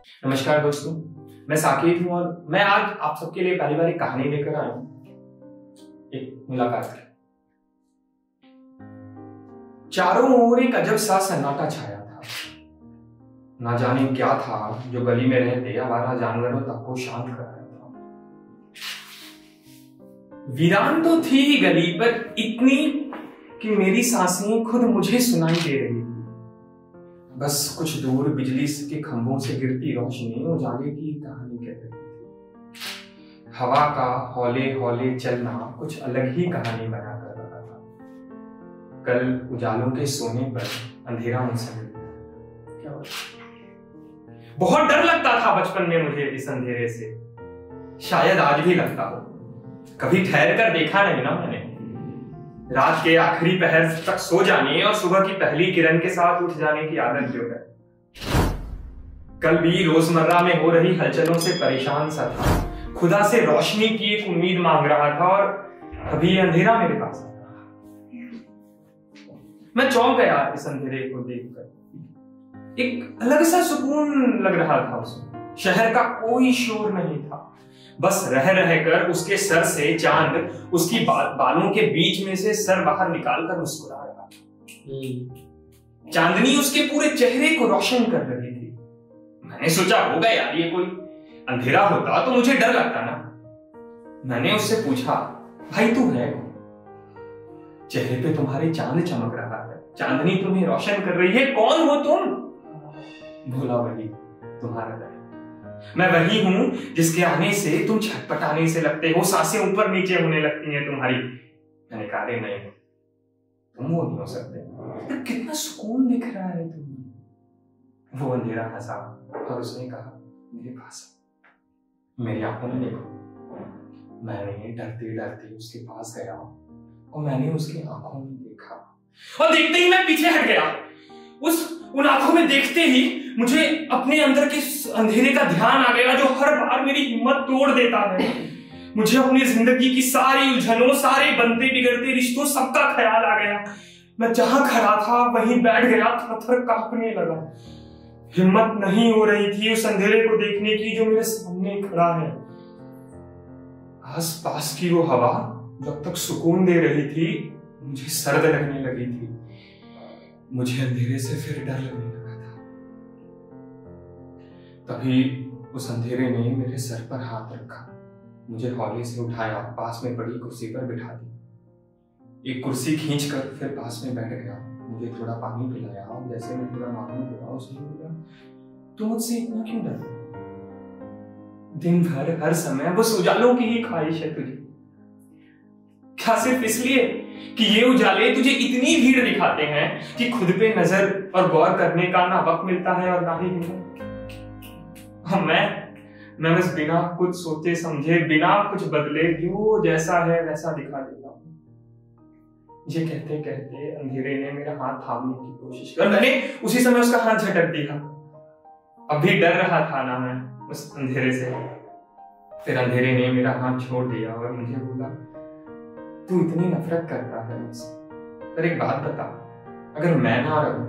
नमस्कार दोस्तों, मैं साकेत हूं और मैं आज आप सबके लिए पारिवारिक कहानी लेकर आया हूं। एक मुलाकात की। चारों ओर एक अजब सा सन्नाटा छाया था। ना जाने क्या था जो गली में रहते आवारा जानवरों तक को शांत कर रहा था। वीरान तो थी ही गली, पर इतनी कि मेरी सांसें खुद मुझे सुनाई दे रही थी। बस कुछ दूर बिजली के खंभों से गिरती रोशनी उजाले की कहानी कह रही थी। हवा का हौले हौले चलना कुछ अलग ही कहानी बना कर रहा था। कल उजालों के सोने पर अंधेरा मुझसे मिल गया। बहुत डर लगता था बचपन में मुझे इस अंधेरे से। शायद आज भी लगता हो। कभी ठहर कर देखा नहीं ना मैंने। रात के आखिरी पहर तक सो जाने और सुबह की पहली किरण के साथ उठ जाने की आदत जो है। कल भी रोजमर्रा में हो रही हलचलों से परेशान सा था। खुदा से रोशनी की एक उम्मीद मांग रहा था और अभी अंधेरा मेरे पास था। मैं चौंक गया इस अंधेरे को देखकर। एक अलग सा सुकून लग रहा था उसमें। शहर का कोई शोर नहीं था। बस रह रहकर उसके सर से चांद उसकी बालों के बीच में से सर बाहर निकालकर मुस्कुरा रहा था। चांदनी उसके पूरे चेहरे को रोशन कर रही थी। मैंने सोचा होगा यार ये कोई अंधेरा होता तो मुझे डर लगता ना। मैंने उससे पूछा, भाई तू है कौन? चेहरे पे तुम्हारे चांद चमक रहा है, चांदनी तुम्हें रोशन कर रही है, कौन हो तुम? भोला वही तुम्हारा दर। मैं वही हूं जिसके आने से तुम छटपटाने से लगते हो, सांसें ऊपर नीचे होने लगती हैं तुम्हारी। मैंने कहा नहीं, तुम वो नहीं हो सकते। कितना सुकून दिख रहा है तुम्हें। वो अंधेरा हंसा और उसने कहा, मेरे पास मेरी आंखों में देखो। मैंने डरते डरते उसके पास गया और मैंने उसकी आंखों में देखा और देखते ही मैं पीछे हट गया। उन आंखों में देखते ही मुझे अपने अंदर के अंधेरे का ध्यान आ गया जो हर बार मेरी हिम्मत तोड़ देता है। मुझे अपनी जिंदगी की सारी उलझनों, सारे बनते बिगड़ते रिश्तों, सबका ख्याल आ गया। मैं जहां खड़ा था वहीं बैठ गया, थर-थर कांपने लगा। हिम्मत नहीं हो रही थी उस अंधेरे को देखने की जो मेरे सामने खड़ा है। आस पास की वो हवा जब तक सुकून दे रही थी मुझे सर्द लगने लगी थी। मुझे अंधेरे से फिर डर लगने लगा था। तभी उस अंधेरे ने मेरे सर पर हाथ रखा, मुझे हौले से उठाया, पास में बड़ी कुर्सी पर बिठा दी। एक कुर्सी खींचकर फिर पास में बैठ गया। मुझे थोड़ा पानी पिलाया और जैसे मैं थोड़ा मालूम हुआ उसने बोला, तू मुझसे इतना क्यों डरता? दिन भर हर समय बस उजालों की ही ख्वाहिश है तुझे। क्या सिर्फ इसलिए कि ये उजाले तुझे इतनी भीड़ दिखाते हैं कि खुद पे नजर और गौर करने का ना वक्त मिलता है और ना ही हिम्मत? मैं बस बिना कुछ सोचे समझे, बिना कुछ बदले जो जैसा है वैसा दिखा देता हूँ। ये कहते कहते अंधेरे ने मेरा हाथ थामने की कोशिश की और मैंने उसी समय उसका हाथ झटक दिया। अभी डर रहा था ना मैं उस अंधेरे से। फिर अंधेरे ने मेरा हाथ छोड़ दिया और मुझे बोला, तू इतनी नफरत करता है मुझसे, पर एक बात बता, अगर मैं ना रहूं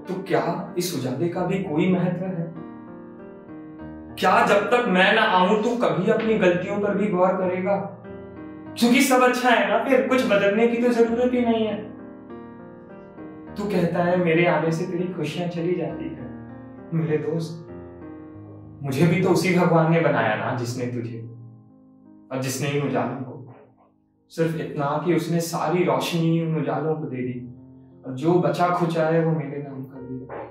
तो क्या इस उजाले का भी कोई महत्व है? क्या जब तक मैं ना आऊं तू कभी अपनी गलतियों पर भी गौर करेगा? क्योंकि सब अच्छा है ना, फिर कुछ बदलने की तो जरूरत ही नहीं है। तू कहता है मेरे आने से तेरी खुशियां चली जाती है। मेरे दोस्त, मुझे भी तो उसी भगवान ने बनाया ना जिसने तुझे और जिसने इन उजालों को। सिर्फ इतना कि उसने सारी रोशनी उन उजालों को दे दी और जो बचा खुचा है वो मेरे नाम कर दिया।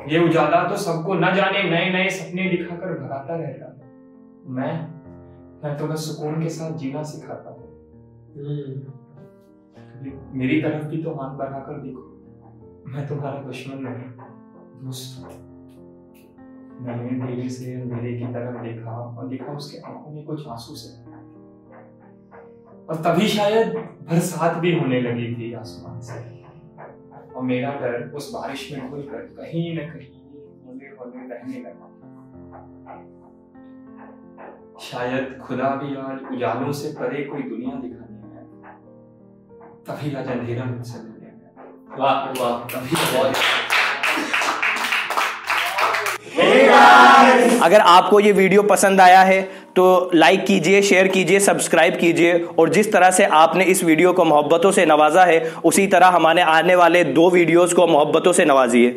ये उजाला तो सबको न जाने नए नए सपने दिखाकर भगाता रहता है। मैं तो बस सुकून के साथ जीना सिखाता हूँ। मेरी तरफ भी तो हाथ बढ़ाकर देखो। मैं तुम्हारा दुश्मन नहीं, दोस्त। मैंने धीरे से अंधेरे की तरफ देखा और देखा उसके आंखों में कुछ आंसू से, और तभी शायद बरसात भी होने लगी थी आसमान से। और मेरा डर उस बारिश में घुलकर कहीं न कहीं हौले हौले बहने लगा। शायद खुदा भी आज उजालों से परे कोई दुनिया दिखाने है, तभी आज अंधेरा मुझसे मिलने गया। वाह वाह, तभी बहुत अगर आपको ये वीडियो पसंद आया है तो लाइक कीजिए, शेयर कीजिए, सब्सक्राइब कीजिए, और जिस तरह से आपने इस वीडियो को मोहब्बतों से नवाजा है उसी तरह हमारे आने वाले 2 वीडियोस को मोहब्बतों से नवाजिए।